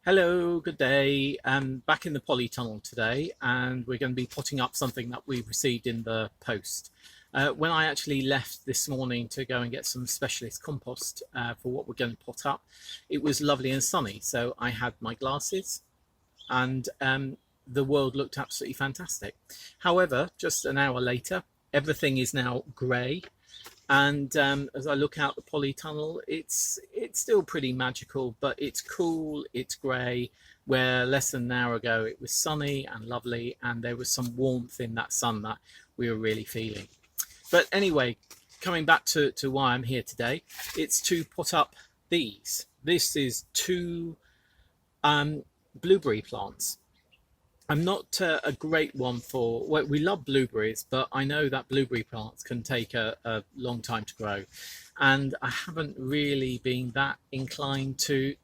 Hello, good day. I'm back in the polytunnel today, and we're going to be potting up something that we received in the post. When I actually left this morning to go and get some specialist compost for what we're going to pot up, it was lovely and sunny. So I had my glasses, and the world looked absolutely fantastic. However, just an hour later, everything is now grey, and as I look out the polytunnel, it's still pretty magical, but it's cool, it's grey, where less than an hour ago it was sunny and lovely, and there was some warmth in that sun that we were really feeling. But anyway, coming back to why I'm here today, it's to pot up these. This is two blueberry plants. I'm not a great one for, well, we love blueberries, but I know that blueberry plants can take a long time to grow, and I haven't really been that inclined to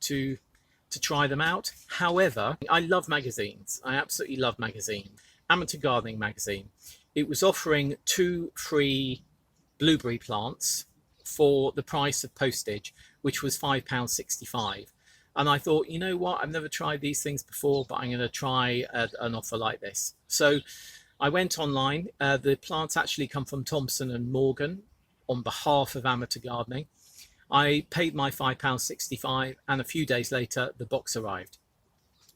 try them out. However, I love magazines. I absolutely love magazines. Amateur Gardening magazine. It was offering 2 free blueberry plants for the price of postage, which was £5.65. And I thought, you know what, I've never tried these things before, but I'm going to try an offer like this. So I went online. The plants actually come from Thompson and Morgan on behalf of Amateur Gardening. I paid my £5.65, and a few days later, the box arrived.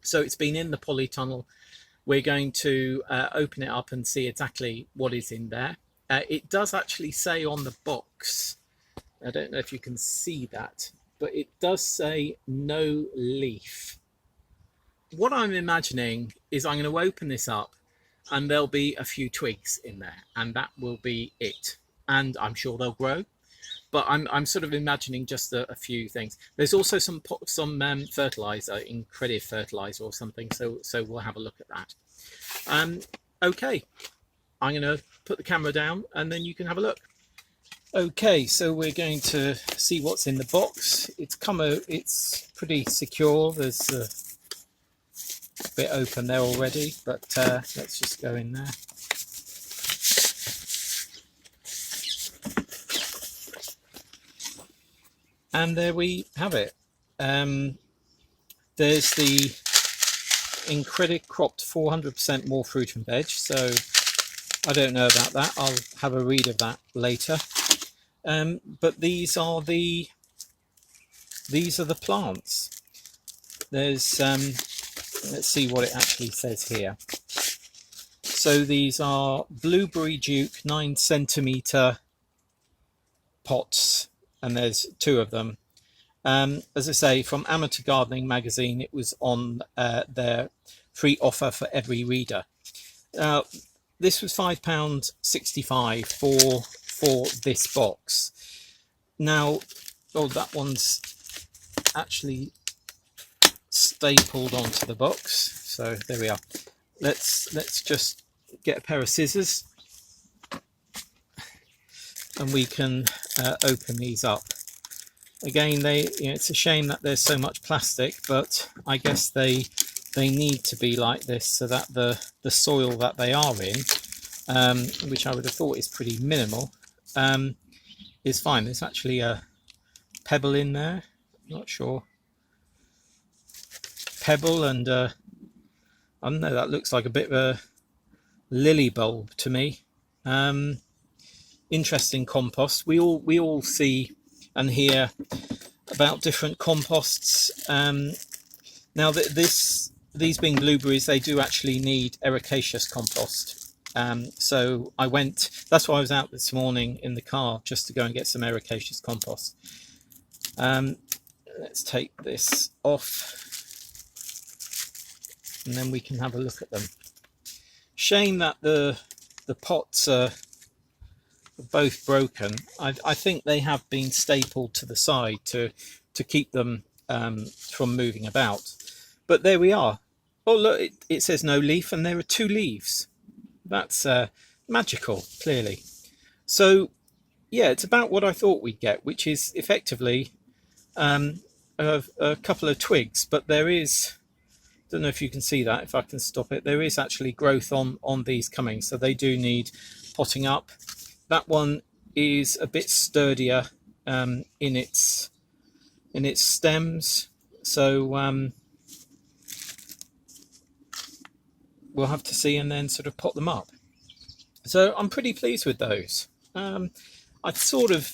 So it's been in the polytunnel. We're going to open it up and see exactly what is in there. It does actually say on the box, I don't know if you can see that, but it does say no leaf. What I'm imagining is I'm going to open this up and there'll be a few twigs in there, and that will be it. And I'm sure they'll grow, but I'm sort of imagining just a few things. There's also some fertilizer, Incredive fertilizer or something, so we'll have a look at that. Okay, I'm going to put the camera down and then you can have a look. Okay, so we're going to see what's in the box. It's pretty secure. There's a bit open there already, but let's just go in there. And there we have it. There's the Incredive cropped 400% more fruit and veg. So I don't know about that. I'll have a read of that later. But these are the plants. There's let's see what it actually says here. So these are Blueberry Duke 9cm pots, and there's 2 of them. As I say, from Amateur Gardening magazine, it was on their free offer for every reader. This was £5.65 for this box. Now, oh, that one's actually stapled onto the box. So there we are. Let's just get a pair of scissors, and we can open these up. Again, it's a shame that there's so much plastic, but I guess they need to be like this so that the soil that they are in, which I would have thought is pretty minimal, is fine. There's actually a pebble in there, not sure. Pebble, and I don't know, that looks like a bit of a lily bulb to me. Interesting compost. We all see and hear about different composts. Now these being blueberries, they do actually need ericaceous compost. So that's why I was out this morning in the car, just to go and get some ericaceous compost. Let's take this off, and then we can have a look at them. Shame that the pots are both broken. I think they have been stapled to the side to keep them from moving about. But there we are. Oh look, it says no leaf, and there are 2 leaves. That's magical, clearly. So yeah, it's about what I thought we'd get, which is effectively a couple of twigs. But there is, don't know if you can see that, if I can stop it, there is actually growth on these coming, so they do need potting up. That one is a bit sturdier in its stems, so we'll have to see and then sort of pot them up. So I'm pretty pleased with those. I sort of,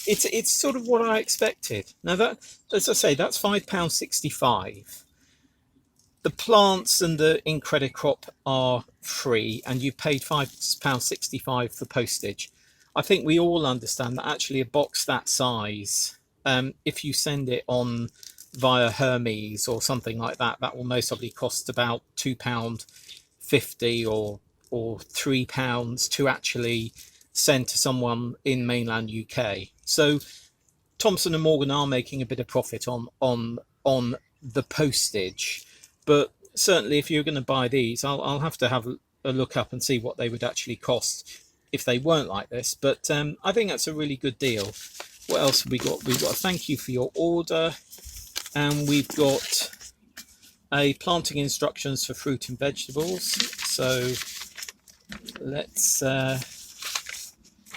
it's sort of what I expected. Now that, as I say, that's £5.65. The plants and the Incredicrop are free, and you paid £5.65 for postage. I think we all understand that actually a box that size, if you send it on via Hermes or something like that, that will most probably cost about £2.50 or £3 to actually send to someone in mainland UK. So Thompson and Morgan are making a bit of profit on the postage, but certainly if you're going to buy these, I'll have to have a look up and see what they would actually cost if they weren't like this. But I think that's a really good deal. What else have we got? We've got a thank you for your order, and we've got a planting instructions for fruit and vegetables. So let's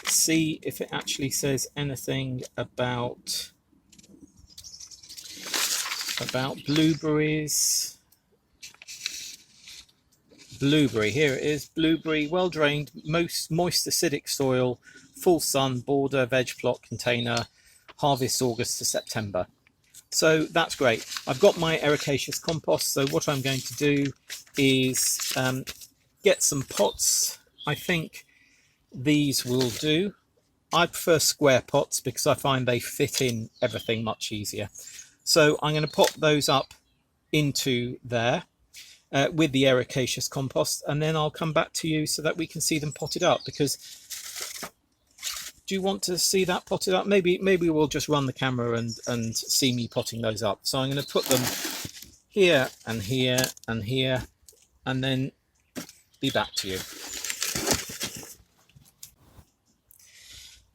see if it actually says anything about blueberries. Blueberry, here it is. Blueberry, well drained, most moist acidic soil, full sun, border, veg plot container, harvest August to September. So that's great. I've got my ericaceous compost, so what I'm going to do is get some pots. I think these will do. I prefer square pots because I find they fit in everything much easier. So I'm going to pop those up into there with the ericaceous compost, and then I'll come back to you so that we can see them potted up. Because do you want to see that potted up? Maybe we'll just run the camera and see me potting those up. So I'm going to put them here and here and here, and then be back to you.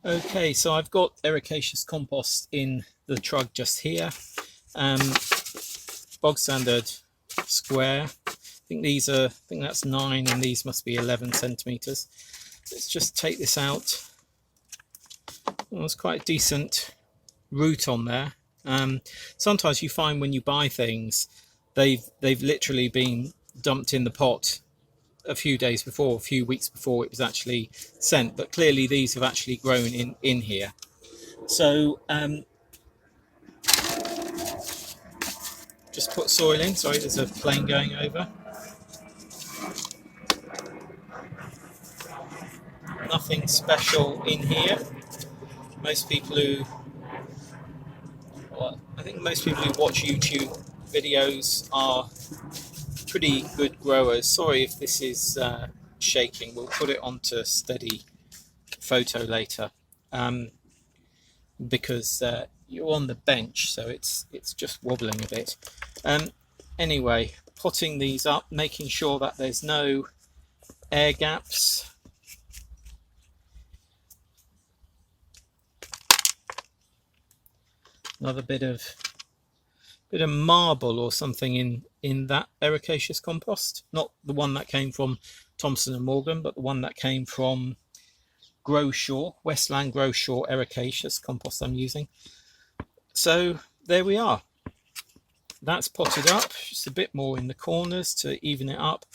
Okay, so I've got ericaceous compost in the trug just here. Bog standard square. I think that's 9, and these must be 11 centimeters. Let's just take this out. Well, there's quite a decent root on there. Sometimes you find when you buy things, they've literally been dumped in the pot a few days before, a few weeks before it was actually sent, but clearly these have actually grown in here. So just put soil in. Sorry, there's a plane going over. Nothing special in here. Most people who watch YouTube videos are pretty good growers. Sorry if this is shaking. We'll put it onto steady photo later, because you're on the bench, so it's just wobbling a bit. Anyway, potting these up, making sure that there's no air gaps. Another bit of marble or something in that ericaceous compost, not the one that came from Thompson and Morgan, but the one that came from Growshaw, Westland Growshaw ericaceous compost I'm using. So there we are. That's potted up, just a bit more in the corners to even it up,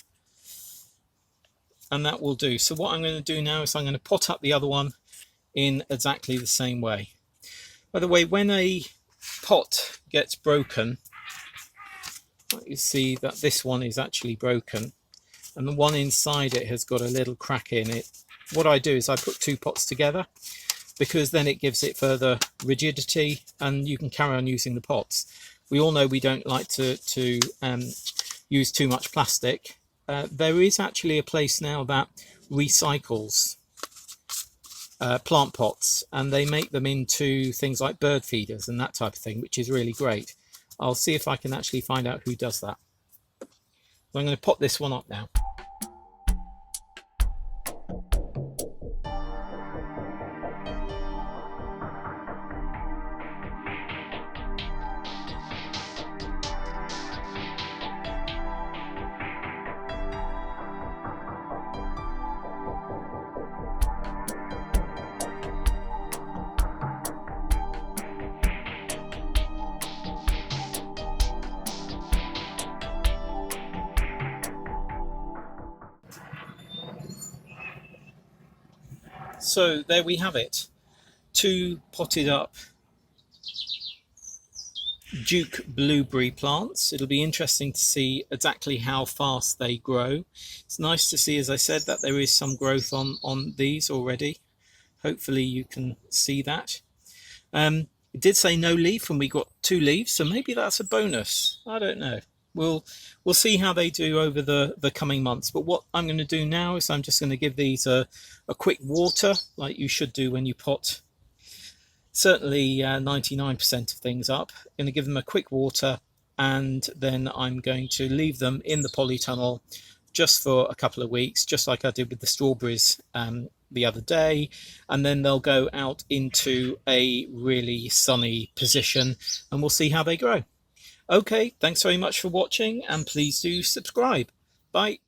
and that will do. So what I'm going to do now is I'm going to pot up the other one in exactly the same way. By the way, when a pot gets broken, you see that this one is actually broken, and the one inside it has got a little crack in it. What I do is I put 2 pots together, because then it gives it further rigidity and you can carry on using the pots. We all know we don't like to use too much plastic. There is actually a place now that recycles plant pots, and they make them into things like bird feeders and that type of thing, which is really great. I'll see if I can actually find out who does that. So I'm going to pot this one up now. So there we have it. 2 potted up Duke blueberry plants. It'll be interesting to see exactly how fast they grow. It's nice to see, as I said, that there is some growth on these already. Hopefully you can see that. It did say no leaf and we got 2 leaves, so maybe that's a bonus. I don't know. We'll see how they do over the coming months. But what I'm going to do now is I'm just going to give these a quick water, like you should do when you pot certainly 99% of things up. I'm going to give them a quick water, and then I'm going to leave them in the polytunnel just for a couple of weeks, just like I did with the strawberries the other day, and then they'll go out into a really sunny position and we'll see how they grow. Okay, thanks very much for watching, and please do subscribe. Bye.